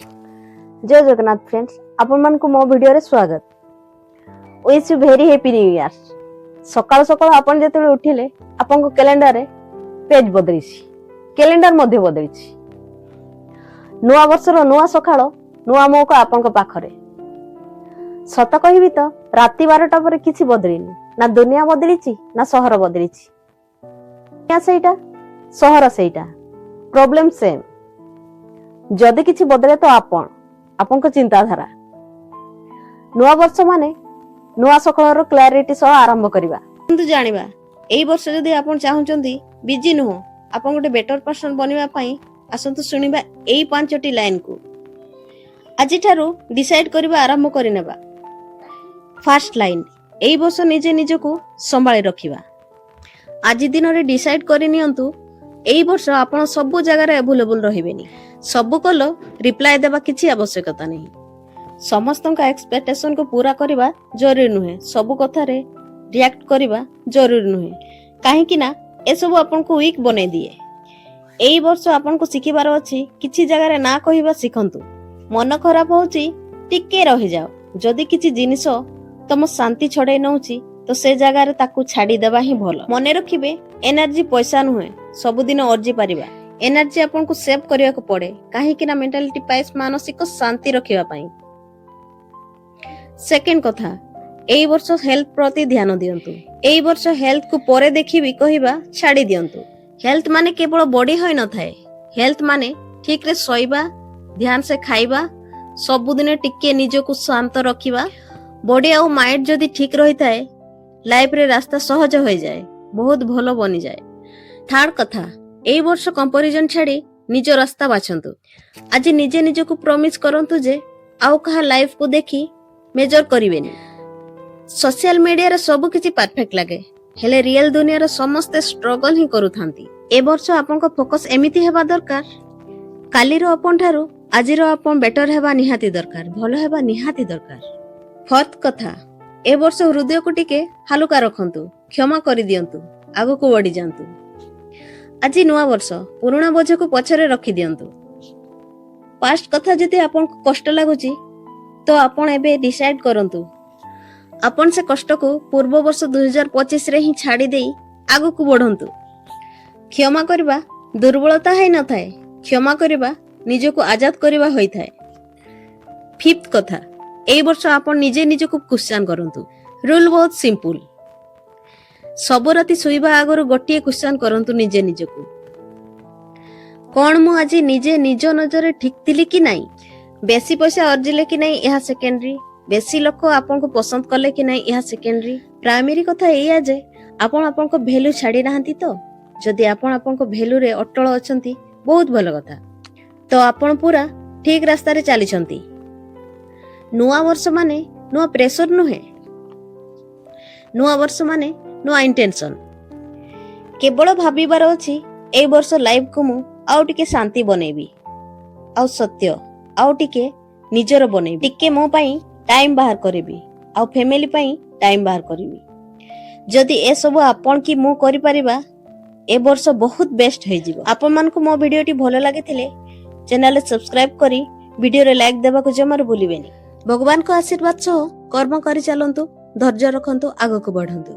जय जगन्नाथ फ्रेंड्स, आपण मानकु मो वीडियो रे स्वागत। Wish you very happy new year. सकाळ सकाळ आपण जेतेले उठिले आपण को कैलेंडर रे पेज बदलिछि, कैलेंडर मध्ये बदलिछि। नुआ वर्ष रो नुआ सकाळ नुआ मौका आपण को पाखरे। सत कहिबी तो राति 12टा पर किछि बदलिनी, ना दुनिया बदलिछि ना शहर बदलिछि। या सेटा शहर सेटा प्रॉब्लम सेम। जदि किछि बदले तो आपण को चिंताधारा। नुआ वर्ष माने नुआ सकाळर क्लैरिटी सह आरंभ करिबा। किंतु जानिबा एई वर्ष जदि आपण चाहुचंती बिजी नुह आपण गोटे बेटर पर्सन बनिबा पई आसंतु सुनिबा एई 5टी लाइन को आजि थारु डिसाइड करिबा आरंभ करिनेबा। फर्स्ट लाइन, एई वर्ष निजे निजको संभाळी रखिबा। आजि दिन रे डिसाइड करि नियंतु एई वर्ष आपण सब जगह रे अवेलेबल रहिबेनी। सब कलो रिप्लाई देबा किछि आवश्यकता नहीं। समस्त का एक्सपेक्टेशन को पूरा करबा जरूरी नुहे। सब कथा रे रिएक्ट करबा जरूरी नुहे, काहे कि ना ए सब आपन को वीक बने दिए। एई वर्ष आपन को सिखिबार अछि किछि जगह रे ना कहिबा सिखंतु। मन खराब होउची टिके रहि जाओ। जदि किछि जिनिस तम शांति छडै नउची तो से जगह रे ताकू छाडी देबा ही भलो। मने रखिबे एनर्जी पैसा नुहे, सब दिन अर्जी परिबा। एनर्जी आपन को सेव करिया को पड़े, काहे कि ना मेंटालिटी पाइस मानसिक शांति रखिबा पई। सेकंड कथा, एई वर्ष हेल्थ प्रति ध्यान दियंतु। एई वर्ष हेल्थ को परे देखिबी कहिबा छाडी दियंतु। हेल्थ माने केवल बॉडी होय न थाए। हेल्थ माने ठीक रे सोइबा, ध्यान से खाइबा, सब दिन टिके निजो को शांत रखिबा। बॉडी और माइंड जदि ठीक रही थाए लाइफ रे रास्ता सहज हो जाए, बहुत भलो बनी जाए। थर्ड कथा, एई वर्ष कंपैरिजन छाड़ी निज रास्ता बाछंतु। आज निजे निज को प्रॉमिस करंतु जे आउ कहा लाइफ को देखी मेजर करिवेनी। सोशल मीडिया रे सब किछि परफेक्ट लागे, हेले रियल दुनिया रे समस्त स्ट्रगल ही करूथांती। ए वर्ष आपन को फोकस एमिति हेबा दरकार, काली रो अपन थारु आजि रो अपन बेटर हेबा निहाती दरकार, भलो हेबा निहाती दरकार। फोर्थ कथा, ए वर्ष हृदय को टिके हालुका रखंतु, क्षमा करि दियंतु, आगो को बढ़ी जांतु। आज नुआ वर्ष पुराना बोझ को पछरे रखी दियंतु। पास्ट कथा जदि आपन को कष्ट लागुची तो आपन एबे डिसाइड करंतु आपन से कष्ट को पूर्व वर्ष 2025 रे ही छाड़ी देई आगो को बढ़ंतु। क्षमा करबा दुर्बलता है न थाए, क्षमा करबा निज को आजाद करबा होई थाए। फिफ्थ कथा, एई वर्ष आपन निजे निज को क्वेश्चन करंतु। रूल बहुत सिंपल, सब राति सोइबा आगर गोटे क्वेश्चन करंतु निजे निज को, कौन मु आज निजे निज नजर ठीक थिली कि नहीं। बेसी पैसा अर्जिले कि नहीं यह सेकेंडरी, बेसी लोक आपन को पसंद करले कि नहीं यह सेकेंडरी। प्राइमरी कथा एया जे आपन आपन को वैल्यू छाड़ी नाहंती। तो जदि आपन आपन को वैल्यू रे अटल अछंती बहुत भलो कथा, तो आपन पूरा ठीक रास्ता रे चली छंती। नुआ वर्ष माने नुआ प्रेशर नुहे, नुआ वर्ष माने नुआ इंटेंशन। केवल भाबिबार अछि ए वर्ष लाइफ को मु आउ टिके शांति बनेबी, आउ सत्य आउ टिके निजर बनेबी, टिके मो पई टाइम बाहर करिबी, आउ फैमिली पई टाइम बाहर करिबी। जदि ए सब आपन की मु करि परिबा ए वर्ष बहुत बेस्ट होई जिवो। आपन मान को मो वीडियोटी भलो लागिथिले चैनल सब्सक्राइब करी वीडियो रे लाइक देबा को जमार भूलिबेनी। भगवान को आशीर्वाद सह कर्म करि चलंतु, धैर्य रखंतु, आगो को बढ़ंतु।